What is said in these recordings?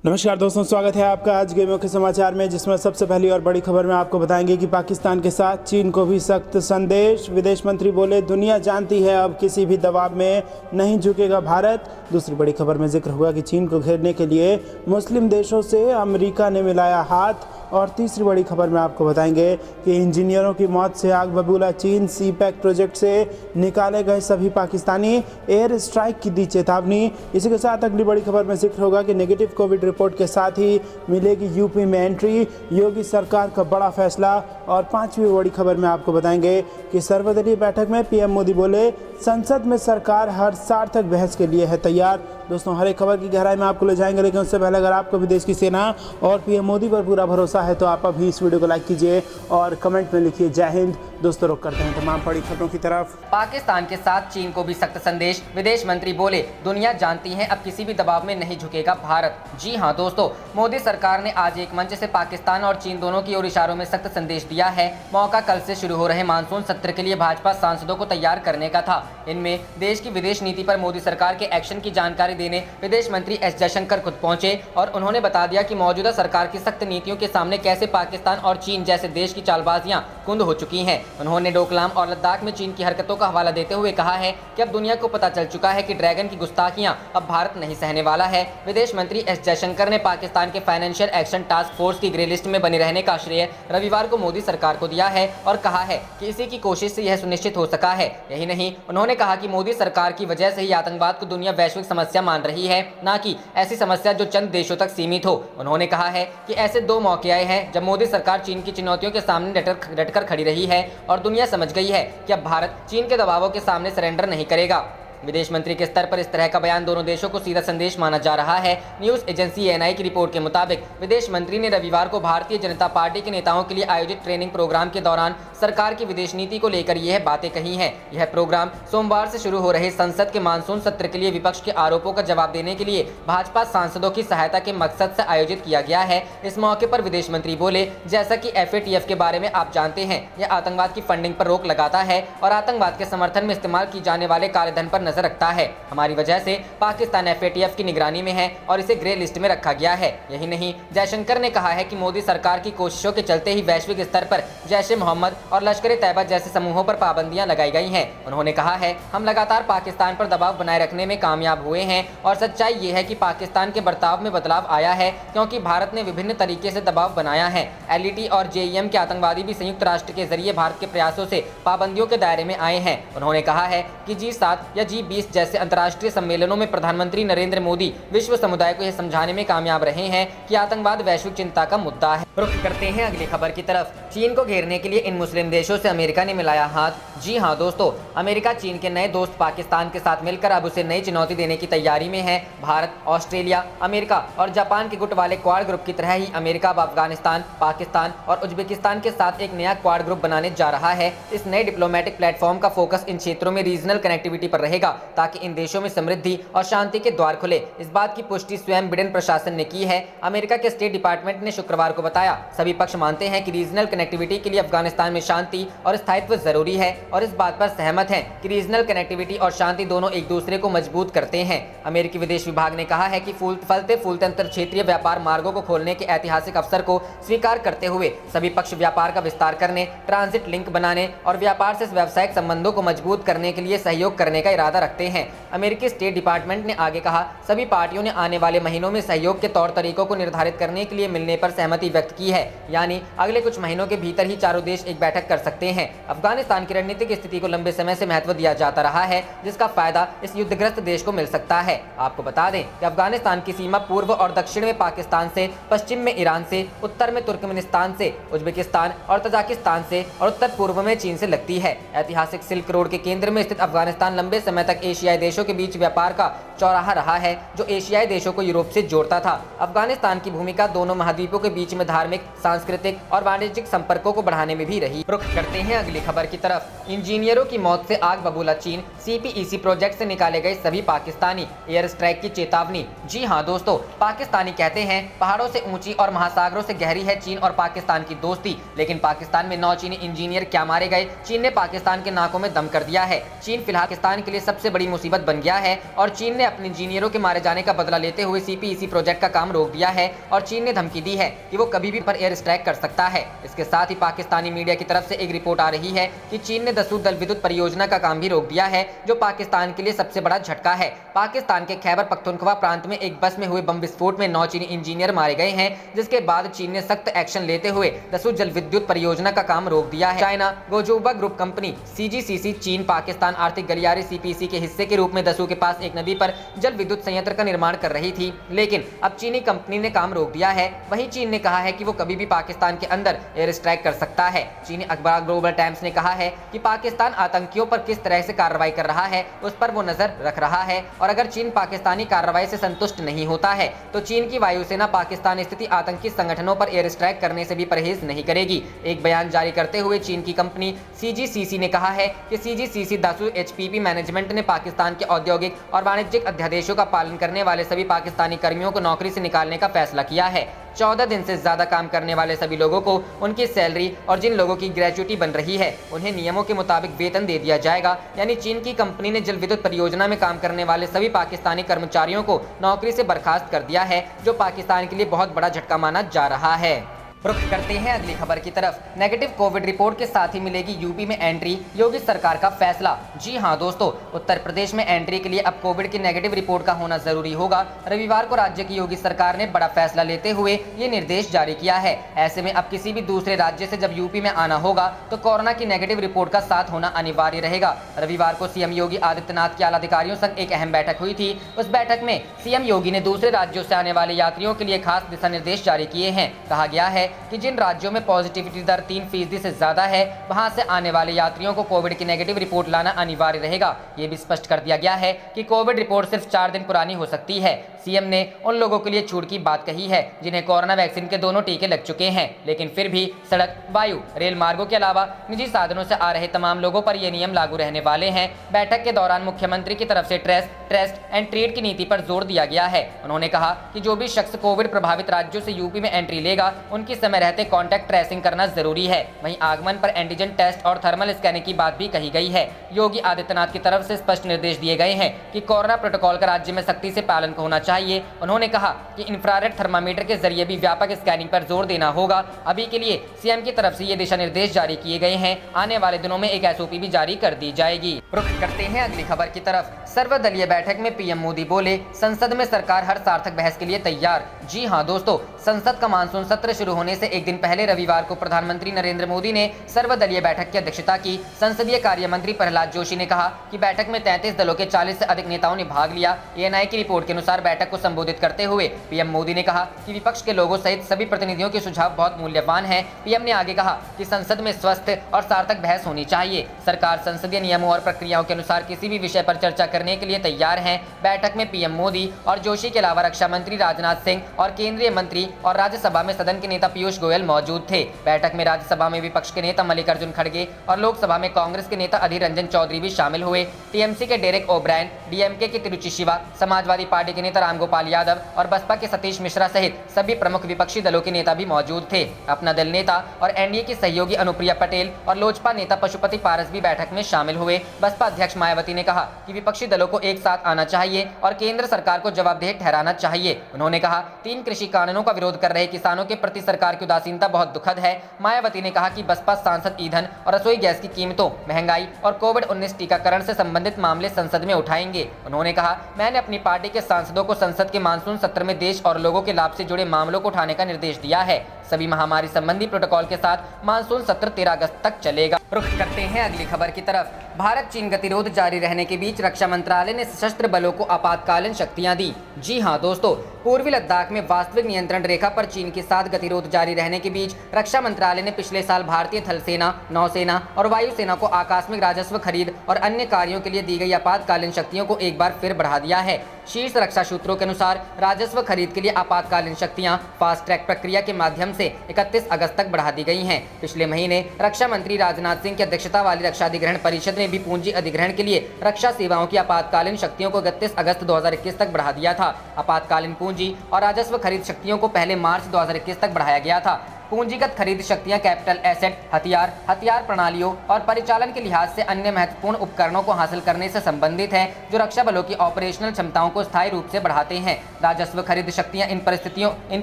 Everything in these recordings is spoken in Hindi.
नमस्कार दोस्तों, स्वागत है आपका आज के मुख्य समाचार में, जिसमें सबसे पहली और बड़ी खबर में आपको बताएंगे कि पाकिस्तान के साथ चीन को भी सख्त संदेश। विदेश मंत्री बोले, दुनिया जानती है अब किसी भी दबाव में नहीं झुकेगा भारत। दूसरी बड़ी खबर में जिक्र हुआ कि चीन को घेरने के लिए मुस्लिम देशों से अमेरिका ने मिलाया हाथ। और तीसरी बड़ी खबर में आपको बताएंगे कि इंजीनियरों की मौत से आग बबूला चीन, सी पैक प्रोजेक्ट से निकाले गए सभी पाकिस्तानी, एयर स्ट्राइक की दी चेतावनी। इसी के साथ अगली बड़ी खबर में जिक्र होगा कि नेगेटिव कोविड रिपोर्ट के साथ ही मिलेगी यूपी में एंट्री, योगी सरकार का बड़ा फैसला। और पांचवी बड़ी खबर में आपको बताएंगे कि सर्वदलीय बैठक में पीएम मोदी बोले, संसद में सरकार हर सार्थक बहस के लिए है तैयार। दोस्तों, हर एक खबर की गहराई में आपको ले जाएंगे, लेकिन उससे पहले अगर आपको भी देश की सेना और पीएम मोदी पर पूरा भरोसा है तो आप अभी इस वीडियो को लाइक कीजिए और कमेंट में लिखिए जय हिंद। दोस्तों, रुक करते हैं तमाम बड़ी खबरों की तरफ। पाकिस्तान के साथ चीन को भी सख्त संदेश। विदेश मंत्री बोले, दुनिया जानती है अब किसी भी दबाव में नहीं झुकेगा भारत। जी हां दोस्तों, मोदी सरकार ने आज एक मंच से पाकिस्तान और चीन दोनों की ओर इशारों में सख्त संदेश दिया है। मौका कल से शुरू हो रहे मानसून सत्र के लिए भाजपा सांसदों को तैयार करने का था। इनमें देश की विदेश नीति पर मोदी सरकार के एक्शन की जानकारी देने विदेश मंत्री एस जयशंकर खुद पहुंचे और उन्होंने बता दिया कि मौजूदा सरकार की सख्त नीतियों के सामने कैसे पाकिस्तान और चीन जैसे देश की चालबाजियां कुंद हो चुकी हैं। उन्होंने डोकलाम और लद्दाख में चीन की हरकतों का हवाला देते हुए कहा है कि अब दुनिया को पता चल चुका है कि ड्रैगन की गुस्ताखियां अब भारत नहीं सहने वाला है। विदेश मंत्री एस जयशंकर ने पाकिस्तान के फाइनेंशियल एक्शन टास्क फोर्स की ग्रे लिस्ट में बने रहने का श्रेय रविवार को मोदी सरकार को दिया है और कहा है कि इसी की कोशिश से यह सुनिश्चित हो सका है। यही नहीं, उन्होंने कहा कि मोदी सरकार की वजह से ही आतंकवाद को दुनिया वैश्विक समस्या मान रही है, न कि ऐसी समस्या जो चंद देशों तक सीमित हो। उन्होंने कहा है कि ऐसे दो मौके आए हैं जब मोदी सरकार चीन की चुनौतियों के सामने डटकर खड़ी रही है और दुनिया समझ गई है कि अब भारत चीन के दबावों के सामने सरेंडर नहीं करेगा। विदेश मंत्री के स्तर पर इस तरह का बयान दोनों देशों को सीधा संदेश माना जा रहा है। न्यूज एजेंसी एएनआई की रिपोर्ट के मुताबिक विदेश मंत्री ने रविवार को भारतीय जनता पार्टी के नेताओं के लिए आयोजित ट्रेनिंग प्रोग्राम के दौरान सरकार की विदेश नीति को लेकर यह बातें कही हैं। यह प्रोग्राम सोमवार से शुरू हो रहे संसद के मानसून सत्र के लिए विपक्ष के आरोपों का जवाब देने के लिए भाजपा सांसदों की सहायता के मकसद से आयोजित किया गया है। इस मौके पर विदेश मंत्री बोले, जैसा कि FATF के बारे में आप जानते हैं, यह आतंकवाद की फंडिंग पर रोक लगाता है और आतंकवाद के समर्थन में इस्तेमाल की जाने वाले काले धन पर नजर रखता है। हमारी वजह से पाकिस्तान FATF की निगरानी में है और इसे ग्रे लिस्ट में रखा गया है। यही नहीं, जयशंकर ने कहा है कि मोदी सरकार की कोशिशों के चलते ही वैश्विक स्तर पर जैश-ए-मोहम्मद और लश्कर-ए-तैयबा जैसे समूहों पर पाबंदियां लगाई गई हैं। उन्होंने कहा है, हम लगातार पाकिस्तान पर दबाव बनाए रखने में कामयाब हुए हैं और सच्चाई ये है कि पाकिस्तान के बर्ताव में बदलाव आया है क्योंकि भारत ने विभिन्न तरीके से दबाव बनाया है। LET और JEM के आतंकवादी भी संयुक्त राष्ट्र के जरिए भारत के प्रयासों से पाबंदियों के दायरे में आए हैं। उन्होंने कहा है कि G7 या G20 जैसे अंतर्राष्ट्रीय सम्मेलनों में प्रधानमंत्री नरेंद्र मोदी विश्व समुदाय को यह समझाने में कामयाब रहे हैं कि आतंकवाद वैश्विक चिंता का मुद्दा है। रुख करते हैं अगली खबर की तरफ। चीन को घेरने के लिए इन मुस्लिम देशों से अमेरिका ने मिलाया हाथ। जी हां दोस्तों, अमेरिका चीन के नए दोस्त पाकिस्तान के साथ मिलकर अब उसे नई चुनौती देने की तैयारी में है। भारत, ऑस्ट्रेलिया, अमेरिका और जापान के गुट वाले क्वाड ग्रुप की तरह ही अमेरिका अब अफगानिस्तान, पाकिस्तान और उज्बेकिस्तान के साथ एक नया क्वाड ग्रुप बनाने जा रहा है। इस नए डिप्लोमेटिक प्लेटफॉर्म का फोकस इन क्षेत्रों में रीजनल कनेक्टिविटी पर रहेगा ताकि इन देशों में समृद्धि और शांति के द्वार खुले। इस बात की पुष्टि स्वयं बिडेन प्रशासन ने की है। अमेरिका के स्टेट डिपार्टमेंट ने शुक्रवार को बताया, सभी पक्ष मानते हैं कि रीजनल कनेक्टिविटी के लिए अफगानिस्तान में शांति और स्थायित्व जरूरी है और इस बात पर सहमत हैं कि रीजनल कनेक्टिविटी और शांति दोनों एक दूसरे को मजबूत करते हैं। अमेरिकी विदेश विभाग ने कहा है कि फलते फूलते अंतर क्षेत्रीय व्यापार मार्गों को खोलने के ऐतिहासिक अवसर को स्वीकार करते हुए सभी पक्ष व्यापार का विस्तार करने, ट्रांजिट लिंक बनाने और व्यापार से व्यावसायिक संबंधों को मजबूत करने के लिए सहयोग करने का इरादा रखते हैं। अमेरिकी स्टेट डिपार्टमेंट ने आगे कहा, सभी पार्टियों ने आने वाले महीनों में सहयोग के तौर तरीकों को निर्धारित करने के लिए मिलने पर सहमति व्यक्त की है, यानी अगले कुछ महीनों के भीतर ही चारों देश एक बैठक कर सकते हैं। अफगानिस्तान की रणनीतिक स्थिति को लंबे समय से महत्व दिया जाता रहा है, जिसका फायदा इस युद्धग्रस्त देश को मिल सकता है। आपको बता दें कि अफगानिस्तान की सीमा पूर्व और दक्षिण में पाकिस्तान से, पश्चिम में ईरान से, उत्तर में तुर्कमेनिस्तान से, उज्बेकिस्तान और तजाकिस्तान से और उत्तर पूर्व में चीन से लगती है। ऐतिहासिक सिल्क रोड के केंद्र में स्थित अफगानिस्तान लंबे समय तक एशियाई देशों के बीच व्यापार का चौराहा रहा है, जो एशियाई देशों को यूरोप से जोड़ता था। अफगानिस्तान की भूमिका दोनों महाद्वीपों के बीच में धार्मिक, सांस्कृतिक और वाणिज्यिक संपर्कों को बढ़ाने में भी रही। रुख करते हैं अगली खबर की तरफ। इंजीनियरों की मौत से आग बबूला चीन, CPEC प्रोजेक्ट से निकाले गए सभी पाकिस्तानी, एयर स्ट्राइक की चेतावनी। जी हां दोस्तों, पाकिस्तानी कहते हैं पहाड़ों से ऊंची और महासागरों से गहरी है चीन और पाकिस्तान की दोस्ती, लेकिन पाकिस्तान में 9 चीनी इंजीनियर क्या मारे गए। चीन ने पाकिस्तान के नाकों में दम कर दिया है। चीन फिलहाल पाकिस्तान के लिए सबसे बड़ी मुसीबत बन गया है और चीन ने अपने इंजीनियरों के मारे जाने का बदला लेते हुए CPEC प्रोजेक्ट का काम रोक दिया है और चीन ने धमकी दी है कि वो कभी भी पर एयर स्ट्राइक कर सकता है। इसके साथ ही पाकिस्तानी मीडिया की तरफ से एक रिपोर्ट आ रही है कि चीन ने दसूत जल विद्युत परियोजना का काम भी रोक दिया है, जो पाकिस्तान के लिए सबसे बड़ा झटका है। पाकिस्तान के खैबर पख्तूनख्वा प्रांत में एक बस में हुए बम विस्फोट में 9 चीनी इंजीनियर मारे गए हैं, जिसके बाद चीन ने सख्त एक्शन लेते हुए दसूत जल विद्युत परियोजना का काम रोक दिया है। चाइना गोजोबा ग्रुप कंपनी CGCC चीन पाकिस्तान आर्थिक गलियारे CPEC के हिस्से के रूप में दसू के पास एक नदी पर जल विद्युत संयंत्र का निर्माण कर रही थी, लेकिन अब चीनी कंपनी ने काम रोक दिया है। वहीं चीन ने कहा है कि वो कभी भी पाकिस्तान के अंदर एयर स्ट्राइक कर सकता है। चीनी अखबार ग्लोबल टाइम्स ने कहा है कि पाकिस्तान आतंकियों पर किस तरह से कार्रवाई कर रहा है उस पर वो नजर रख रहा है और अगर चीन पाकिस्तानी कार्रवाई से संतुष्ट नहीं होता है तो चीन की वायुसेना पाकिस्तान स्थित आतंकी संगठनों पर एयर स्ट्राइक करने से भी परहेज नहीं करेगी। एक बयान जारी करते हुए चीन की कंपनी CGCC ने कहा है कि CGCC दासू HPP मैनेजमेंट ने पाकिस्तान के औद्योगिक और वाणिज्यिक अध्यादेशों का पालन करने वाले सभी पाकिस्तानी कर्मियों को नौकरी से निकालने का फैसला किया है। 14 दिन से ज्यादा काम करने वाले सभी लोगों को उनकी सैलरी और जिन लोगों की ग्रेजुटी बन रही है उन्हें नियमों के मुताबिक वेतन दे दिया जाएगा। यानी चीन की कंपनी ने जल विद्युत परियोजना में काम करने वाले सभी पाकिस्तानी कर्मचारियों को नौकरी से बर्खास्त कर दिया है, जो पाकिस्तान के लिए बहुत बड़ा झटका माना जा रहा है। रुख करते हैं अगली खबर की तरफ। नेगेटिव कोविड रिपोर्ट के साथ ही मिलेगी यूपी में एंट्री, योगी सरकार का फैसला। जी हां दोस्तों, उत्तर प्रदेश में एंट्री के लिए अब कोविड की नेगेटिव रिपोर्ट का होना जरूरी होगा। रविवार को राज्य की योगी सरकार ने बड़ा फैसला लेते हुए ये निर्देश जारी किया है। ऐसे में अब किसी भी दूसरे राज्य से जब यूपी में आना होगा तो कोरोना की नेगेटिव रिपोर्ट का साथ होना अनिवार्य रहेगा। रविवार को CM योगी आदित्यनाथ के आला अधिकारियों संग एक अहम बैठक हुई थी। उस बैठक में CM योगी ने दूसरे राज्यों से आने वाले यात्रियों के लिए खास दिशा निर्देश जारी किए हैं। कहा गया है कि जिन राज्यों में पॉजिटिविटी दर 3% से ज्यादा है वहां से आने वाले यात्रियों को कोविड की नेगेटिव रिपोर्ट लाना अनिवार्य रहेगा। ये भी स्पष्ट कर दिया गया है कि कोविड रिपोर्ट सिर्फ 4 दिन पुरानी हो सकती है। CM ने उन लोगों के लिए छूट की बात कही है जिन्हें कोरोना वैक्सीन के दोनों टीके लग चुके हैं, लेकिन फिर भी सड़क, वायु, रेल मार्गों के अलावा निजी साधनों से आ रहे तमाम लोगों पर ये नियम लागू रहने वाले हैं। बैठक के दौरान मुख्यमंत्री की तरफ से टेस्ट एंड ट्रीट की नीति पर जोर दिया गया है। उन्होंने कहा कि जो भी शख्स कोविड प्रभावित राज्यों से यूपी में एंट्री लेगा उनकी समय रहते कॉन्टैक्ट ट्रेसिंग करना जरूरी है। वहीं आगमन पर एंटीजन टेस्ट और थर्मल स्कैनिंग की बात भी कही गई है। योगी आदित्यनाथ की तरफ से स्पष्ट निर्देश दिए गए हैं कि कोरोना प्रोटोकॉल का राज्य में सख्ती से पालन होना चाहिए। उन्होंने कहा कि इंफ्रारेड थर्मामीटर के जरिए भी व्यापक स्कैनिंग पर जोर देना होगा। अभी के लिए CM की तरफ से ये दिशा निर्देश जारी किए गए हैं। आने वाले दिनों में एक SOP भी जारी कर दी जाएगी। रुख करते हैं अगली खबर की तरफ। सर्वदलीय बैठक में PM मोदी बोले, संसद में सरकार हर सार्थक बहस के लिए तैयार। जी हां दोस्तों, संसद का मानसून सत्र शुरू होने से एक दिन पहले रविवार को प्रधानमंत्री नरेंद्र मोदी ने सर्वदलीय बैठक की अध्यक्षता की। संसदीय कार्य मंत्री प्रहलाद जोशी ने कहा कि बैठक में 33 दलों के 40 से अधिक नेताओं ने भाग लिया। ANI की रिपोर्ट के अनुसार बैठक को संबोधित करते हुए PM मोदी ने कहा कि विपक्ष के लोगों सहित सभी प्रतिनिधियों के सुझाव बहुत मूल्यवान हैं। PM ने आगे कहा कि संसद में स्वस्थ और सार्थक बहस होनी चाहिए। सरकार संसदीय नियमों और प्रक्रियाओं के अनुसार किसी भी विषय पर चर्चा करने के लिए तैयार है। बैठक में PM मोदी और जोशी के अलावा रक्षा मंत्री राजनाथ सिंह और केंद्रीय मंत्री और राज्यसभा में सदन के नेता पीयूष गोयल मौजूद थे। बैठक में राज्यसभा में विपक्ष के नेता मल्लिकार्जुन खड़गे और लोकसभा में कांग्रेस के नेता अधीर रंजन चौधरी भी शामिल हुए। TMC के डेरेक ओब्रायन, DMK के तिरुचि शिवा, समाजवादी पार्टी के नेता रामगोपाल यादव और बसपा के सतीश मिश्रा सहित सभी प्रमुख विपक्षी दलों के नेता भी मौजूद थे। अपना दल नेता और NDA की सहयोगी अनुप्रिया पटेल और लोजपा नेता पशुपति पारस भी बैठक में शामिल हुए। बसपा अध्यक्ष मायावती ने कहा कि विपक्षी दलों को एक साथ आना चाहिए और केंद्र सरकार को जवाबदेह ठहराना चाहिए। उन्होंने कहा 3 कृषि कानूनों का विरोध कर रहे किसानों के प्रति सरकार की उदासीनता बहुत दुखद है। मायावती ने कहा कि बसपा सांसद ईंधन और रसोई गैस की कीमतों, महंगाई और कोविड-19 टीकाकरण से संबंधित मामले संसद में उठाएंगे। उन्होंने कहा, मैंने अपनी पार्टी के सांसदों को संसद के मानसून सत्र में देश और लोगों के लाभ से जुड़े मामलों को उठाने का निर्देश दिया है। सभी महामारी संबंधी प्रोटोकॉल के साथ मानसून सत्र 13 अगस्त तक चलेगा। रुख करते हैं अगली खबर की तरफ। भारत चीन गतिरोध जारी रहने के बीच रक्षा मंत्रालय ने सशस्त्र बलों को आपातकालीन शक्तियां दी। जी हां दोस्तों, पूर्वी लद्दाख में वास्तविक नियंत्रण रेखा पर चीन के साथ गतिरोध जारी रहने के बीच रक्षा मंत्रालय ने पिछले साल भारतीय थल सेना, नौसेना और वायुसेना को आकस्मिक राजस्व खरीद और अन्य कार्यों के लिए दी गई आपातकालीन शक्तियों को एक बार फिर बढ़ा दिया है। शीर्ष रक्षा सूत्रों के अनुसार राजस्व खरीद के लिए आपातकालीन शक्तियां फास्ट ट्रैक प्रक्रिया के माध्यम से 31 अगस्त तक बढ़ा दी गई हैं। पिछले महीने रक्षा मंत्री राजनाथ सिंह की अध्यक्षता वाली रक्षा अधिग्रहण परिषद ने भी पूंजी अधिग्रहण के लिए रक्षा सेवाओं की आपातकालीन शक्तियों को 31 अगस्त 2021 तक बढ़ा दिया था। आपातकालीन पूंजी और राजस्व खरीद शक्तियों को पहले मार्च 2021 तक बढ़ाया गया था। पूंजीगत खरीद शक्तियां कैपिटल एसेट, हथियार प्रणालियों और परिचालन के लिहाज से अन्य महत्वपूर्ण उपकरणों को हासिल करने से संबंधित है, जो रक्षा बलों की ऑपरेशनल क्षमताओं को स्थायी रूप से बढ़ाते हैं। राजस्व खरीद शक्तियां इन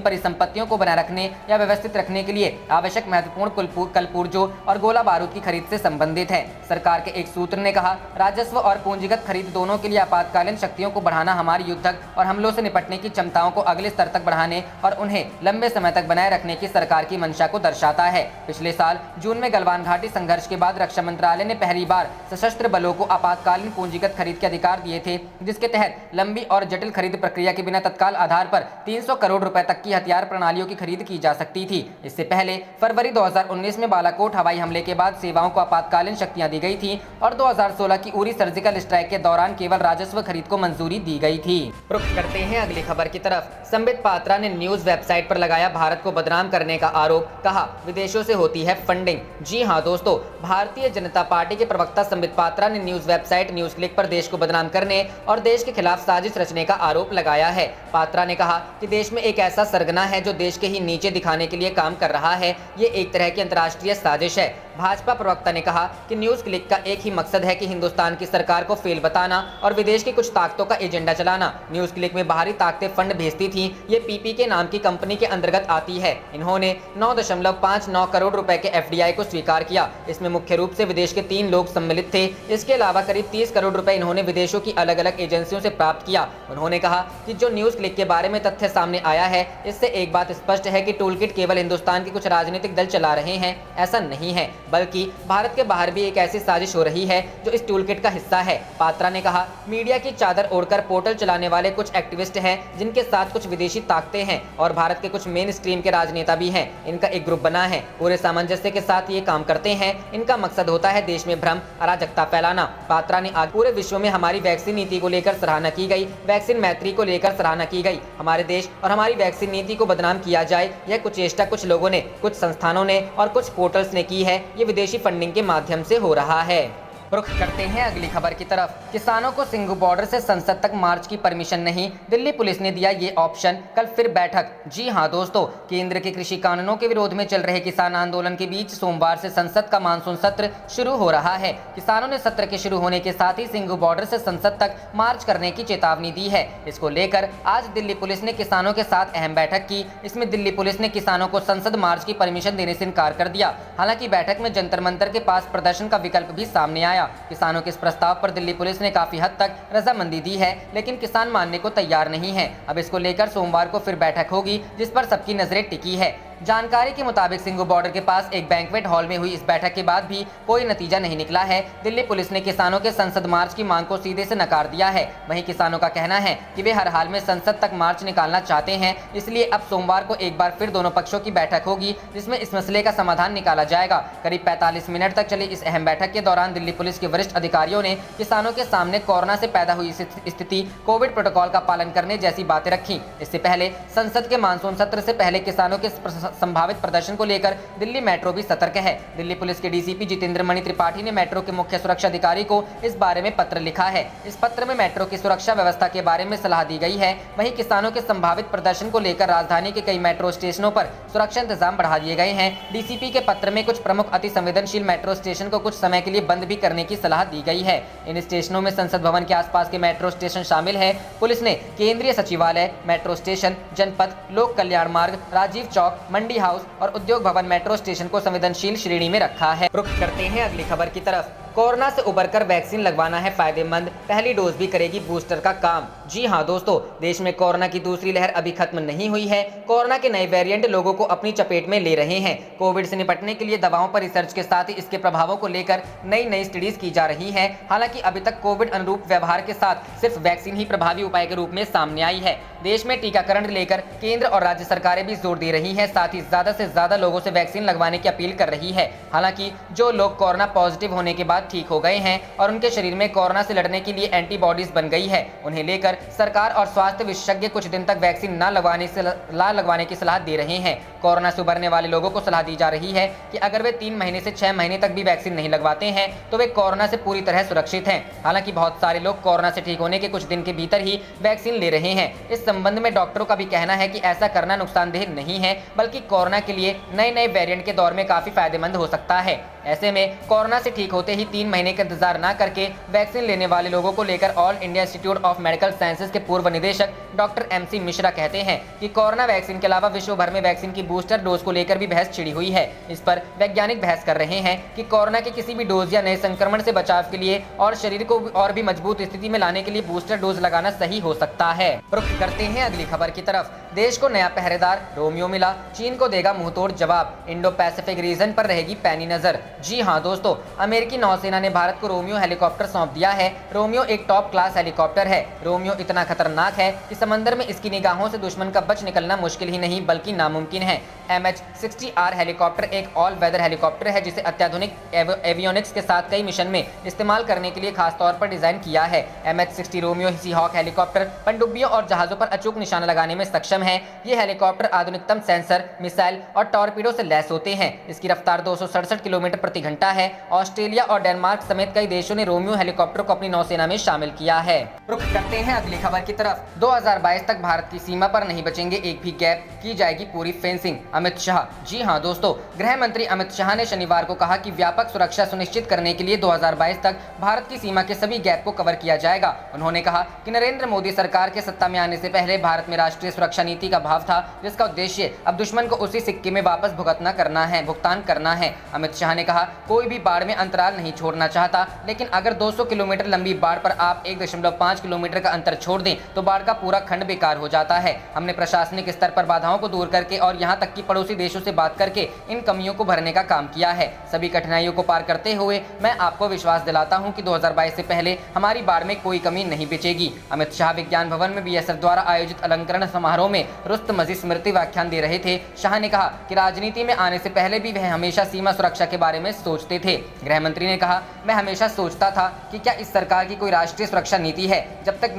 परिसंपत्तियों को बनाए रखने या व्यवस्थित रखने के लिए आवश्यक महत्वपूर्ण कलपुर्जों और गोला बारूद की खरीद से संबंधित है। सरकार के एक सूत्र ने कहा, राजस्व और पूंजीगत खरीद दोनों के लिए आपातकालीन शक्तियों को बढ़ाना हमारी युद्धक और हमलों से निपटने की क्षमताओं को अगले स्तर तक बढ़ाने और उन्हें लंबे समय तक बनाए रखने की सरकार की मंशा को दर्शाता है। पिछले साल जून में गलवान घाटी संघर्ष के बाद रक्षा मंत्रालय ने पहली बार सशस्त्र बलों को आपातकालीन पूंजीगत खरीद के अधिकार दिए थे, जिसके तहत लंबी और जटिल खरीद प्रक्रिया के बिना तत्काल आधार पर 300 करोड़ रुपए तक की हथियार प्रणालियों की खरीद की जा सकती थी। इससे पहले फरवरी 2019 में बालाकोट हवाई हमले के बाद सेवाओं को आपातकालीन शक्तियां दी गई थी और 2016 की उरी सर्जिकल स्ट्राइक के दौरान केवल राजस्व खरीद को मंजूरी दी गई थी। रुख करते हैं अगली खबर की तरफ। संबित पात्रा ने न्यूज वेबसाइट पर लगाया भारत को बदनाम करने का आरोप, कहा विदेशों से होती है फंडिंग। जी हां दोस्तों, भारतीय जनता पार्टी के प्रवक्ता संबित पात्रा ने न्यूज वेबसाइट न्यूज क्लिक पर देश को बदनाम करने और देश के खिलाफ साजिश रचने का आरोप लगाया है। पात्रा ने कहा कि देश में एक ऐसा सरगना है जो देश के ही नीचे दिखाने के लिए काम कर रहा है। ये एक तरह की अंतर्राष्ट्रीय साजिश है। भाजपा प्रवक्ता ने कहा कि न्यूज क्लिक का एक ही मकसद है कि हिंदुस्तान की सरकार को फेल बताना और विदेश की कुछ ताकतों का एजेंडा चलाना। न्यूज क्लिक में बाहरी ताकतें फंड भेजती थी। ये पीपी के नाम की कंपनी के अंतर्गत आती है। इन्होंने 9.59 करोड़ रुपए के एफडीआई को स्वीकार किया। इसमें मुख्य रूप से विदेश के 3 लोग सम्मिलित थे। इसके अलावा करीब 30 करोड़ रुपए इन्होंने विदेशों की अलग अलग एजेंसियों से प्राप्त किया। उन्होंने कहा कि जो न्यूज क्लिक के बारे में तथ्य सामने आया है, इससे एक बात स्पष्ट है कि टूलकिट केवल हिंदुस्तान के कुछ राजनीतिक दल चला रहे हैं। ऐसा नहीं है, बल्कि भारत के बाहर भी एक ऐसी साजिश हो रही है जो इस टूलकिट का हिस्सा है। पात्रा ने कहा, मीडिया की चादर ओढ़कर पोर्टल चलाने वाले कुछ एक्टिविस्ट हैं, जिनके साथ कुछ विदेशी ताकतें हैं और भारत के कुछ मेन स्ट्रीम के राजनेता भी हैं। इनका एक ग्रुप बना है। पूरे सामंजस्य के साथ ये काम करते हैं। इनका मकसद होता है देश में भ्रम, अराजकता फैलाना। पात्रा ने आज पूरे विश्व में हमारी वैक्सीन नीति को लेकर सराहना की गई, वैक्सीन मैत्री को लेकर सराहना की गई। हमारे देश और हमारी वैक्सीन नीति को बदनाम किया जाए, यह कुचेष्टा कुछ लोगों ने, कुछ संस्थानों ने और कुछ पोर्टल्स ने की है। ये विदेशी फंडिंग के माध्यम से हो रहा है। रुख करते हैं अगली खबर की तरफ। किसानों को सिंघू बॉर्डर से संसद तक मार्च की परमिशन नहीं, दिल्ली पुलिस ने दिया ये ऑप्शन। कल फिर बैठक। जी हां दोस्तों, केंद्र के कृषि कानूनों के विरोध में चल रहे किसान आंदोलन के बीच सोमवार से संसद का मानसून सत्र शुरू हो रहा है। किसानों ने सत्र के शुरू होने के साथ ही सिंघू बॉर्डर से संसद तक मार्च करने की चेतावनी दी है। इसको लेकर आज दिल्ली पुलिस ने किसानों के साथ अहम बैठक की। इसमें दिल्ली पुलिस ने किसानों को संसद मार्च की परमिशन देने से इनकार कर दिया। हालांकि बैठक में जंतर मंतर के पास प्रदर्शन का विकल्प भी सामने आया। किसानों के इस प्रस्ताव पर दिल्ली पुलिस ने काफी हद तक रजामंदी दी है, लेकिन किसान मानने को तैयार नहीं है। अब इसको लेकर सोमवार को फिर बैठक होगी, जिस पर सबकी नजरें टिकी है। जानकारी के मुताबिक सिंघू बॉर्डर के पास एक बैंक्वेट हॉल में हुई इस बैठक के बाद भी कोई नतीजा नहीं निकला है। दिल्ली पुलिस ने किसानों के संसद मार्च की मांग को सीधे से नकार दिया है। वहीं किसानों का कहना है कि वे हर हाल में संसद तक मार्च निकालना चाहते हैं। इसलिए अब सोमवार को एक बार फिर दोनों पक्षों की बैठक होगी, जिसमें इस मसले का समाधान निकाला जाएगा। करीब 45 मिनट तक चली इस अहम बैठक के दौरान दिल्ली पुलिस के वरिष्ठ अधिकारियों ने किसानों के सामने कोरोना से पैदा हुई स्थिति, कोविड प्रोटोकॉल का पालन करने जैसी बातें रखी। इससे पहले संसद के मानसून सत्र से पहले किसानों के संभावित प्रदर्शन को लेकर दिल्ली मेट्रो भी सतर्क है। दिल्ली पुलिस के डीसीपी जितेंद्र मणि त्रिपाठी ने मेट्रो के मुख्य सुरक्षा अधिकारी को इस बारे में पत्र लिखा है। इस पत्र में मेट्रो की सुरक्षा व्यवस्था के बारे में सलाह दी गई है। वहीं किसानों के संभावित प्रदर्शन को लेकर राजधानी के कई मेट्रो स्टेशनों पर सुरक्षा इंतजाम बढ़ा दिए गए हैं। डीसीपी के पत्र में कुछ प्रमुख अति संवेदनशील मेट्रो स्टेशन को कुछ समय के लिए बंद भी करने की सलाह दी गई है। इन स्टेशनों में संसद भवन के आसपास के मेट्रो स्टेशन शामिल है। पुलिस ने केंद्रीय सचिवालय, मेट्रो स्टेशन, जनपद, लोक कल्याण मार्ग, राजीव चौक, मंडी हाउस और उद्योग भवन मेट्रो स्टेशन को संवेदनशील श्रेणी में रखा है। रुख करते हैं अगली खबर की तरफ। कोरोना से उबरकर वैक्सीन लगवाना है फायदेमंद, पहली डोज भी करेगी बूस्टर का काम। जी हां दोस्तों, देश में कोरोना की दूसरी लहर अभी खत्म नहीं हुई है। कोरोना के नए वेरिएंट लोगों को अपनी चपेट में ले रहे हैं। कोविड से निपटने के लिए दवाओं पर रिसर्च के साथ ही इसके प्रभावों को लेकर नई स्टडीज की जा रही है। हालांकि अभी तक कोविड अनुरूप व्यवहार के साथ सिर्फ वैक्सीन ही प्रभावी उपाय के रूप में सामने आई है। देश में टीकाकरण लेकर केंद्र और राज्य सरकारें भी जोर दे रही हैं, साथ ही ज्यादा से ज्यादा लोगों से वैक्सीन लगवाने की अपील कर रही है। हालांकि जो लोग कोरोना पॉजिटिव होने के बाद बाद ठीक हो गए हैं और उनके शरीर में कोरोना से लड़ने के लिए एंटीबॉडीज बन गई है। उन्हें लेकर सरकार और स्वास्थ्य विशेषज्ञ कुछ दिन तक वैक्सीन न लगवाने की सलाह दे रहे हैं। कोरोना से उबरने वाले लोगों को सलाह दी जा रही है कि अगर वे 3 महीने से 6 महीने तक भी वैक्सीन नहीं लगवाते हैं तो वे कोरोना से पूरी तरह सुरक्षित हैं। हालांकि बहुत सारे लोग कोरोना से ठीक होने के कुछ दिन के भीतर ही वैक्सीन ले रहे हैं। इस संबंध में डॉक्टरों का भी कहना है कि ऐसा करना नुकसानदेह नहीं है, बल्कि कोरोना के लिए नए वेरिएंट के दौर में काफी फायदेमंद हो सकता है। ऐसे में कोरोना से ठीक होते ही 3 महीने का इंतजार न करके वैक्सीन लेने वाले लोगों को लेकर all India institute of medical sciences के पूर्व निदेशक डॉक्टर MC मिश्रा कहते हैं कि कोरोना वैक्सीन के अलावा विश्व भर में वैक्सीन की बूस्टर डोज को लेकर भी बहस छिड़ी हुई है। इस पर वैज्ञानिक बहस कर रहे हैं कि कोरोना के किसी भी डोज या नए संक्रमण से बचाव के लिए और शरीर को और भी मजबूत स्थिति में लाने के लिए बूस्टर डोज लगाना सही हो सकता है। रुख करते हैं अगली खबर की तरफ। देश को नया पहरेदार रोमियो मिला, चीन को देगा मुंहतोड़ जवाब, इंडो पैसिफिक रीजन पर रहेगी पैनी नजर। जी हां दोस्तों, अमेरिकी नौसेना ने भारत को रोमियो हेलीकॉप्टर सौंप दिया है। रोमियो एक टॉप क्लास हेलीकॉप्टर है। रोमियो इतना खतरनाक है कि समंदर में इसकी निगाहों से दुश्मन का बच निकलना मुश्किल ही नहीं बल्कि नामुमकिन है। MH-60R हेलीकॉप्टर एक ऑल वेदर हेलीकॉप्टर है जिसे अत्याधुनिक एवियोनिक्स के साथ कई मिशन में इस्तेमाल करने के लिए खास तौर पर डिजाइन किया है। MH-60 रोमियो सीहॉक हेलीकॉप्टर पनडुब्बियों और जहाजों पर अचूक निशाना लगाने में सक्षम है। ये हेलीकॉप्टर आधुनिकतम सेंसर, मिसाइल और टॉर्पीडो से लैस होते हैं। इसकी रफ्तार 267 किलोमीटर प्रति घंटा है। ऑस्ट्रेलिया और डेनमार्क समेत कई देशों ने रोमियो हेलीकॉप्टर को अपनी नौसेना में शामिल किया है। रुख करते हैं अगली खबर की तरफ। 2022 तक भारत की सीमा पर नहीं बचेंगे एक भी गैप, की जाएगी पूरी फेंसिंग, अमित शाह। जी हां दोस्तों, गृह मंत्री अमित शाह ने शनिवार को कहा कि व्यापक सुरक्षा सुनिश्चित करने के लिए 2022 तक भारत की सीमा के सभी गैप को कवर किया जाएगा। उन्होंने कहा कि नरेंद्र मोदी सरकार के सत्ता में आने से पहले भारत में राष्ट्रीय सुरक्षा नीति का भाव था, जिसका उद्देश्य अब दुश्मन को उसी सिक्के में वापस भुगतान करना है। अमित शाह ने कहा, कोई भी बाढ़ में अंतराल नहीं छोड़ना चाहता, लेकिन अगर 200 किलोमीटर लंबी बाढ़ पर आप 1.5 किलोमीटर का अंतर छोड़ दें तो बाढ़ का पूरा खंड बेकार हो जाता है। हमने प्रशासनिक स्तर पर बाधाओं को दूर करके और यहाँ तक कि पड़ोसी देशों से बात करके इन कमियों को भरने का काम किया है। सभी कठिनाइयों को पार करते हुए मैं आपको विश्वास दिलाता हूँ कि 2022 से पहले हमारी बाढ़ में कोई कमी नहीं बचेगी। अमित शाह विज्ञान भवन में BSF द्वारा आयोजित अलंकरण समारोह में रुस्तम अजीज स्मृति व्याख्यान दे रहे थे। शाह ने कहा कि राजनीति में आने से पहले भी वह हमेशा सीमा सुरक्षा के बारे में सोचते थे। गृह मंत्री ने कहा, मैं हमेशा सोचता था कि क्या इस सरकार की कोई राष्ट्रीय सुरक्षा नीति है। जब तक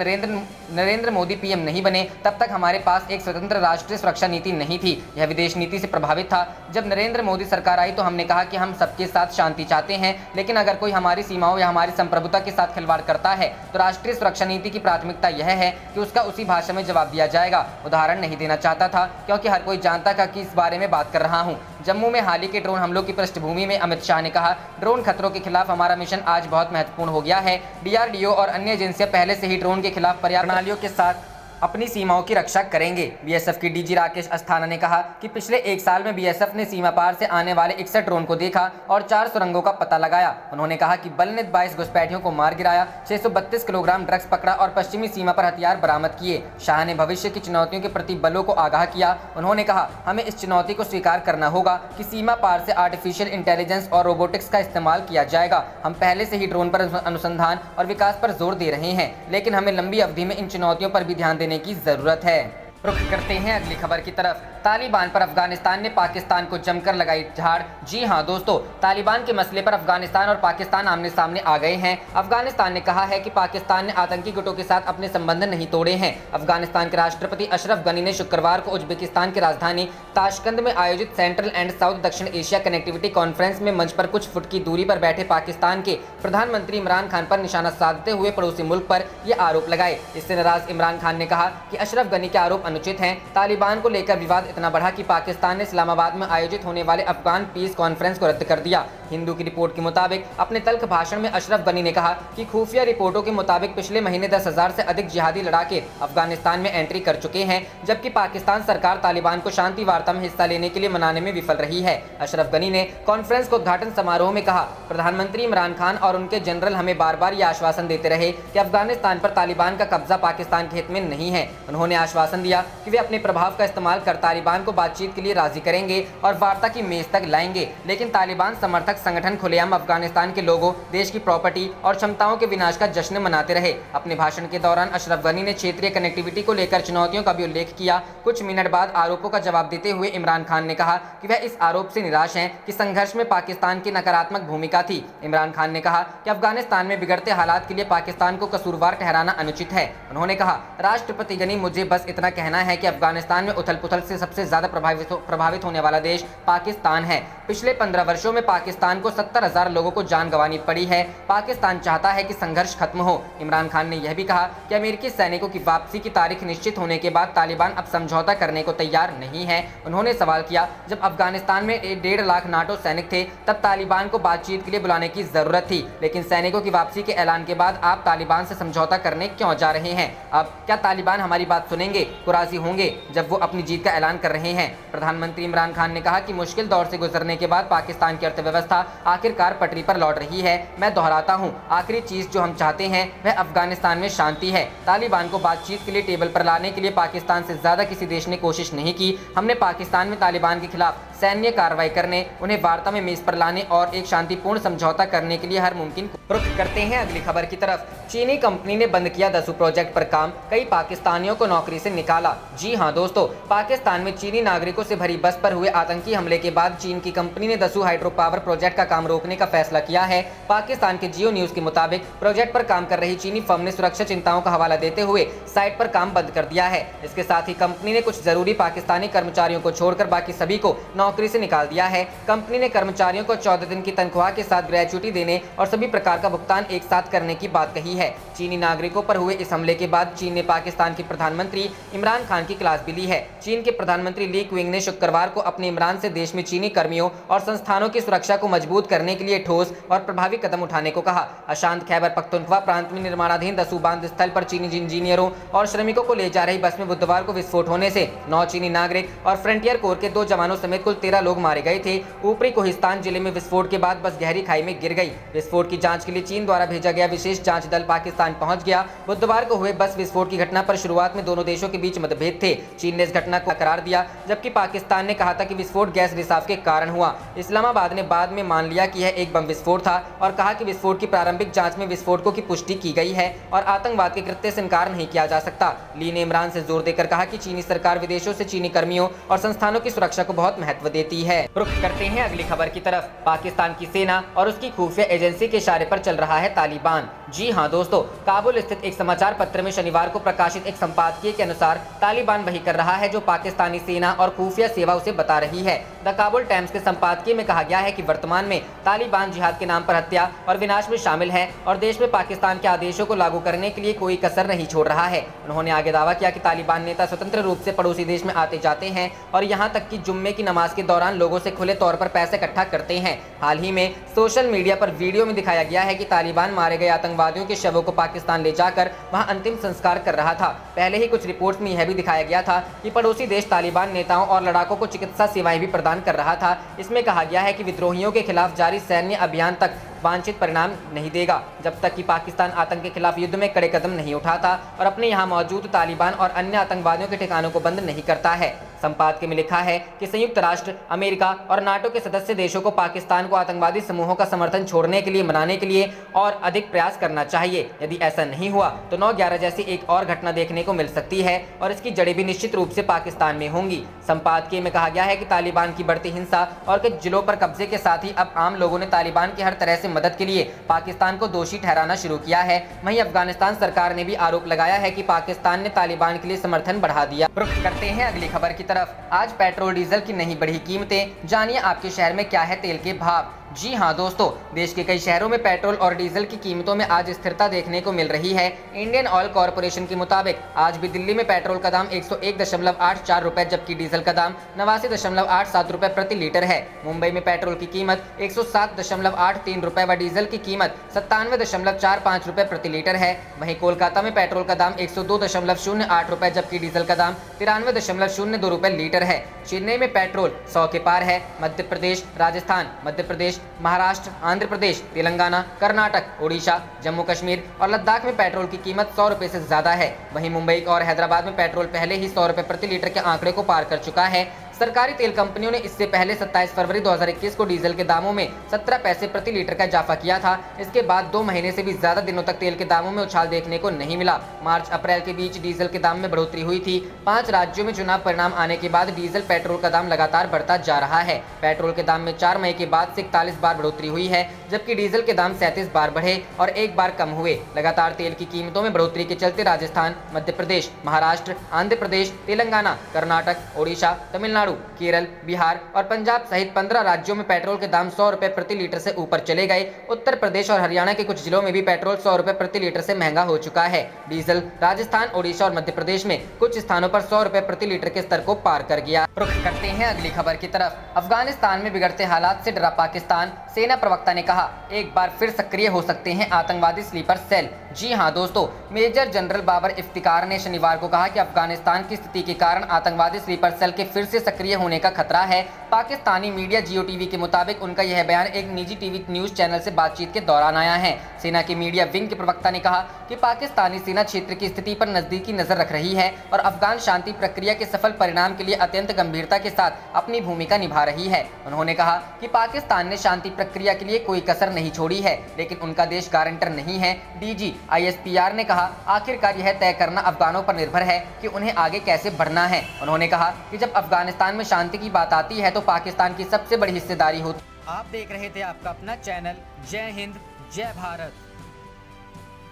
नरेंद्र मोदी PM नहीं बने तब तक हमारे पास एक स्वतंत्र राष्ट्रीय सुरक्षा नीति नहीं थी। यह विदेश नीति से प्रभावित था। जब नरेंद्र मोदी सरकार आई तो हमने कहा कि हम सबके साथ शांति चाहते हैं, लेकिन अगर कोई हमारी सीमाओं या हमारी संप्रभुता के साथ खिलवाड़ करता है तो राष्ट्रीय सुरक्षा नीति की प्राथमिकता यह है कि उसका उसी भाषा में जवाब दिया जाएगा। उदाहरण नहीं देना चाहता था क्योंकि हर कोई जानता था कि इस बारे में बात कर रहा हूं। जम्मू में हाल ही के ड्रोन हमलों की पृष्ठभूमि में अमित शाह ने कहा, ड्रोन खतरों के खिलाफ हमारा मिशन आज बहुत महत्वपूर्ण हो गया है। DRDO और अन्य एजेंसियां पहले से ही ड्रोन के खिलाफ पर्याप्त प्रणालियों के साथ अपनी सीमाओं की रक्षा करेंगे। BSF की DG राकेश अस्थाना ने कहा कि पिछले 1 साल में BSF ने सीमा पार से आने वाले 61 ड्रोन को देखा और 4 सुरंगों का पता लगाया। उन्होंने कहा कि बल ने 22 घुसपैठियों को मार गिराया, 632 किलोग्राम ड्रग्स पकड़ा और पश्चिमी सीमा पर हथियार बरामद किए। शाह ने भविष्य की चुनौतियों के प्रति बलों को आगाह किया। उन्होंने कहा, हमें इस चुनौती को स्वीकार करना होगा कि सीमा पार से आर्टिफिशियल इंटेलिजेंस और रोबोटिक्स का इस्तेमाल किया जाएगा। हम पहले से ही ड्रोन पर अनुसंधान और विकास पर जोर दे रहे हैं, लेकिन हमें लंबी अवधि में इन चुनौतियों पर भी ध्यान देने की जरूरत है। रुख करते हैं अगली खबर की तरफ। तालिबान पर अफगानिस्तान ने पाकिस्तान को जमकर लगाई झाड़। जी हां दोस्तों, तालिबान के मसले पर अफगानिस्तान और पाकिस्तान आमने सामने आ गए हैं। अफगानिस्तान ने कहा है कि पाकिस्तान ने आतंकी गुटों के साथ अपने संबंध नहीं तोड़े हैं। अफगानिस्तान के राष्ट्रपति अशरफ गनी ने शुक्रवार को उज्बेकिस्तान की राजधानी ताशकंद में आयोजित सेंट्रल एंड साउथ दक्षिण एशिया कनेक्टिविटी कॉन्फ्रेंस में मंच पर कुछ फुट की दूरी पर बैठे पाकिस्तान के प्रधानमंत्री इमरान खान पर निशाना साधते हुए पड़ोसी मुल्क पर ये आरोप लगाए। इससे नाराज इमरान खान ने कहा कि अशरफ गनी के आरोप अनुचित हैं। तालिबान को लेकर विवाद इतना बढ़ा कि पाकिस्तान ने इस्लामाबाद में आयोजित होने वाले अफगान पीस कॉन्फ्रेंस को रद्द कर दिया। हिंदू की रिपोर्ट के मुताबिक अपने तल्ख भाषण में अशरफ गनी ने कहा कि खुफिया रिपोर्टों के मुताबिक पिछले महीने 10,000 से अधिक जिहादी लड़ाके अफगानिस्तान में एंट्री कर चुके हैं, जबकि पाकिस्तान सरकार तालिबान को शांति वार्ता में हिस्सा लेने के लिए मनाने में विफल रही है। अशरफ गनी ने कॉन्फ्रेंस को उद्घाटन समारोह में कहा, प्रधानमंत्री इमरान खान और उनके जनरल हमें बार बार ये आश्वासन देते रहे कि अफगानिस्तान पर तालिबान का कब्जा पाकिस्तान के हित में नहीं है। उन्होंने आश्वासन दिया किया कि वे अपने प्रभाव का इस्तेमाल कर तालिबान को बातचीत के लिए राजी करेंगे और वार्ता की मेज तक लाएंगे। लेकिन तालिबान समर्थक संगठन खुलेआम अफगानिस्तान के लोगों, देश की प्रॉपर्टी और क्षमताओं के विनाश का जश्न मनाते रहे। अपने भाषण के दौरान अशरफ गनी ने क्षेत्रीय कनेक्टिविटी को लेकर चुनौतियों का भी उल्लेख किया। कुछ मिनट बाद आरोपों का जवाब देते हुए इमरान खान ने कहा कि वह इस आरोप से निराश हैं कि संघर्ष में पाकिस्तान की नकारात्मक भूमिका थी। इमरान खान ने कहा कि अफगानिस्तान में बिगड़ते हालात के लिए पाकिस्तान को कसूरवार ठहराना अनुचित है। उन्होंने कहा, राष्ट्रपति गनी, मुझे बस इतना कहना है कि अफगानिस्तान में उथल पुथल से सबसे ज्यादा प्रभावित होने वाला देश पाकिस्तान है। पिछले 15 वर्षों में पाकिस्तान को 70,000 लोगों को जान गंवानी पड़ी है। पाकिस्तान चाहता है कि संघर्ष खत्म हो। इमरान खान ने यह भी कहा कि अमेरिकी सैनिकों की वापसी की तारीख निश्चित होने के बाद तालिबान अब समझौता करने को तैयार नहीं है। उन्होंने सवाल किया, जब अफगानिस्तान में 1.5 लाख नाटो सैनिक थे तब तालिबान को बातचीत के लिए बुलाने की जरूरत थी, लेकिन सैनिकों की वापसी के ऐलान के बाद आप तालिबान से समझौता करने क्यों जा रहे हैं? अब क्या तालिबान हमारी बात सुनेंगे, कुराजी होंगे जब वो अपनी जीत का ऐलान कर रहे हैं? प्रधानमंत्री इमरान खान ने कहा कि मुश्किल दौर से गुजरने के बाद पाकिस्तान की अर्थव्यवस्था आखिरकार पटरी पर लौट रही है। मैं दोहराता हूं, आखिरी चीज जो हम चाहते हैं वह अफगानिस्तान में शांति है। तालिबान को बातचीत के लिए टेबल पर लाने के लिए पाकिस्तान से ज्यादा किसी देश ने कोशिश नहीं की। हमने पाकिस्तान में तालिबान के खिलाफ सैन्य कार्रवाई करने, उन्हें वार्ता में मेज पर लाने और एक शांतिपूर्ण समझौता करने के लिए हर मुमकिन। रुख करते हैं अगली खबर की तरफ। चीनी कंपनी ने बंद किया दसू प्रोजेक्ट पर काम, कई पाकिस्तानियों को नौकरी से निकाला। जी हां दोस्तों, पाकिस्तान में चीनी नागरिकों से भरी बस पर हुए आतंकी हमले के बाद चीन की कंपनी ने दसू हाइड्रो पावर प्रोजेक्ट का काम रोकने का फैसला किया है। पाकिस्तान के जियो न्यूज के मुताबिक प्रोजेक्ट पर काम कर रही चीनी फर्म ने सुरक्षा चिंताओं का हवाला देते हुए साइट पर काम बंद कर दिया है। इसके साथ ही कंपनी ने कुछ जरूरी पाकिस्तानी कर्मचारियों को छोड़कर बाकी सभी को नौकरी से निकाल दिया है। कंपनी ने कर्मचारियों को 14 दिन की तनख्वाह के साथ ग्रेच्युटी देने और सभी प्रकार का भुगतान एक साथ करने की बात कही है। चीनी नागरिकों पर हुए इस हमले के बाद चीन ने पाकिस्तान के प्रधानमंत्री इमरान खान की क्लास भी ली है। चीन के प्रधानमंत्री ली क्विंग ने शुक्रवार को अपने इमरान से देश में चीनी कर्मियों और संस्थानों की सुरक्षा को मजबूत करने के लिए ठोस और प्रभावी कदम उठाने को कहा। अशांत खैबर पख्तूनख्वा प्रांत में निर्माणाधीन दसू बांध स्थल पर चीनी इंजीनियरों और श्रमिकों को ले जा रही बस में बुधवार को विस्फोट होने से 9 चीनी नागरिक और फ्रंटियर कोर के 2 जवानों समेत कुल 13 लोग मारे गए थे। ऊपरी कोहिस्तान जिले में विस्फोट के बाद बस गहरी खाई में गिर गई। विस्फोट की जांच के लिए चीन द्वारा भेजा गया विशेष जांच दल पाकिस्तान पहुंच गया। बुधवार को हुए बस विस्फोट की घटना पर शुरुआत में दोनों देशों के बीच मतभेद थे। चीन ने इस घटना को करार दिया, जबकि पाकिस्तान ने कहा था कि विस्फोट गैस रिसाव के कारण हुआ। इस्लामाबाद ने बाद में मान लिया कि यह एक बम विस्फोट था और कहा कि विस्फोट की प्रारंभिक जांच में विस्फोटकों की पुष्टि की गई है और आतंकवाद के कृत्य से इनकार नहीं किया जा सकता। ली ने इमरान से जोर देकर कहा कि चीनी सरकार विदेशों से चीनी कर्मियों और संस्थानों की सुरक्षा को बहुत महत्व देती है। रुख करते हैं अगली खबर की तरफ। पाकिस्तान की सेना और उसकी खुफिया एजेंसी के इशारे पर चल रहा है तालिबान। जी हां दोस्तों, काबुल स्थित एक समाचार पत्र में शनिवार को प्रकाशित एक संपादकीय के अनुसार तालिबान वही कर रहा है जो पाकिस्तानी सेना और खुफिया सेवा उसे बता रही है। द काबुल टाइम्स के संपादकीय में कहा गया है कि वर्तमान में तालिबान जिहाद के नाम पर हत्या और विनाश में शामिल है और देश में पाकिस्तान के आदेशों को लागू करने के लिए कोई कसर नहीं छोड़ रहा है। उन्होंने आगे दावा किया कि तालिबान नेता स्वतंत्र रूप से पड़ोसी देश में आते जाते हैं और यहाँ तक कि जुम्मे की नमाज के दौरान लोगों से खुले तौर पर पैसे इकट्ठा करते हैं। हाल ही में सोशल मीडिया पर वीडियो में दिखाया गया है कि तालिबान मारे गए आतंकवादियों के शवों को पाकिस्तान ले जाकर वहां अंतिम संस्कार कर रहा था। पहले ही कुछ रिपोर्ट्स में यह भी दिखाया गया था कि पड़ोसी देश तालिबान नेताओं और लड़ाकों को चिकित्सा सेवाएं भी प्रदान कर रहा था। इसमें कहा गया है कि विद्रोहियों के खिलाफ जारी सैन्य अभियान तक वांछित परिणाम नहीं देगा जब तक कि पाकिस्तान आतंक के खिलाफ युद्ध में कड़े कदम नहीं उठाता और अपने यहाँ मौजूद तालिबान और अन्य आतंकवादियों के ठिकानों को बंद नहीं करता है। संपादकीय में लिखा है कि संयुक्त राष्ट्र, अमेरिका और नाटो के सदस्य देशों को पाकिस्तान को आतंकवादी समूहों का समर्थन छोड़ने के लिए, मनाने के लिए और अधिक प्रयास करना चाहिए। यदि ऐसा नहीं हुआ तो 9/11 जैसी एक और घटना देखने को मिल सकती है और इसकी जड़ें भी निश्चित रूप से पाकिस्तान में होंगी। संपादकीय में कहा गया है कि तालिबान की बढ़ती हिंसा और कुछ जिलों पर कब्जे के साथ ही अब आम लोगों ने तालिबान की हर तरह से मदद के लिए पाकिस्तान को दोषी ठहराना शुरू किया है। वहीं अफगानिस्तान सरकार ने भी आरोप लगाया है कि पाकिस्तान ने तालिबान के लिए समर्थन बढ़ा दिया। रुख करते हैं अगली खबर की तरफ। आज पेट्रोल डीजल की नहीं बढ़ी कीमतें, जानिए आपके शहर में क्या है तेल के भाव। जी हां दोस्तों, देश के कई शहरों में पेट्रोल और डीजल की कीमतों में आज स्थिरता देखने को मिल रही है। इंडियन ऑयल कॉरपोरेशन के मुताबिक आज भी दिल्ली में पेट्रोल का दाम 101.84 रुपए जबकि डीजल का दाम 89.87 रुपए प्रति लीटर है। मुंबई में पेट्रोल की कीमत 107.83 रुपए व डीजल की कीमत 97.45 रुपए प्रति लीटर है। वहीं कोलकाता में पेट्रोल का दाम 102.08 रुपए जबकि डीजल का दाम 93.02 रुपए लीटर है। चेन्नई में पेट्रोल 100 के पार है। मध्य प्रदेश, राजस्थान, मध्य प्रदेश प्रदेश, महाराष्ट्र, आंध्र प्रदेश, तेलंगाना, कर्नाटक, ओडिशा, जम्मू कश्मीर और लद्दाख में पेट्रोल की कीमत 100 रुपये से ज्यादा है। वहीं मुंबई और हैदराबाद में पेट्रोल पहले ही 100 रुपये प्रति लीटर के आंकड़े को पार कर चुका है। सरकारी तेल कंपनियों ने इससे पहले 27 फरवरी 2021 को डीजल के दामों में 17 पैसे प्रति लीटर का इजाफा किया था। इसके बाद 2 महीने से भी ज्यादा दिनों तक तेल के दामों में उछाल देखने को नहीं मिला। मार्च अप्रैल के बीच डीजल के दाम में बढ़ोतरी हुई थी। 5 राज्यों में चुनाव परिणाम आने के बाद डीजल पेट्रोल का दाम लगातार बढ़ता जा रहा है। पेट्रोल के दाम में 4 मई के बाद से 41 बार बढ़ोतरी हुई है, जबकि डीजल के दाम 37 बार बढ़े और 1 बार कम हुए। लगातार तेल की कीमतों में बढ़ोतरी के चलते राजस्थान, मध्य प्रदेश, महाराष्ट्र, आंध्र प्रदेश, तेलंगाना, कर्नाटक, ओडिशा, तमिलनाडु, केरल, बिहार और पंजाब सहित 15 राज्यों में पेट्रोल के दाम 100 रुपये प्रति लीटर से ऊपर चले गए। उत्तर प्रदेश और हरियाणा के कुछ जिलों में भी पेट्रोल 100 रुपये प्रति लीटर से महंगा हो चुका है। डीजल राजस्थान, ओडिशा और मध्य प्रदेश में कुछ स्थानों पर 100 रुपये प्रति लीटर के स्तर को पार कर गया। रुख करते हैं अगली खबर की तरफ। अफगानिस्तान में बिगड़ते हालात से डरा पाकिस्तान, सेना प्रवक्ता ने कहा एक बार फिर सक्रिय हो सकते हैं आतंकवादी स्लीपर सेल। जी हां दोस्तों, मेजर जनरल बाबर इफ्तिकार ने शनिवार को कहा कि अफगानिस्तान की स्थिति के कारण आतंकवादी स्लीपर सेल के फिर से सक्रिय होने का खतरा है। पाकिस्तानी मीडिया जियो टीवी के मुताबिक उनका यह बयान एक निजी टीवी न्यूज चैनल से बातचीत के दौरान आया है। सेना के मीडिया विंग के प्रवक्ता ने कहा कि पाकिस्तानी सेना क्षेत्र की स्थिति पर नजदीकी नजर रख रही है और अफगान शांति प्रक्रिया के सफल परिणाम के लिए अत्यंत गंभीरता के साथ अपनी भूमिका निभा रही है। उन्होंने कहा कि पाकिस्तान ने शांति प्रक्रिया के लिए कोई कसर नहीं छोड़ी है, लेकिन उनका देश गारंटर नहीं है। डीजी ISPR ने कहा आखिरकार यह तय करना अफगानों पर निर्भर है कि उन्हें आगे कैसे बढ़ना है। उन्होंने कहा कि जब अफगानिस्तान में शांति की बात आती है तो पाकिस्तान की सबसे बड़ी हिस्सेदारी होती है। आप देख रहे थे आपका अपना चैनल जय हिंद जय भारत।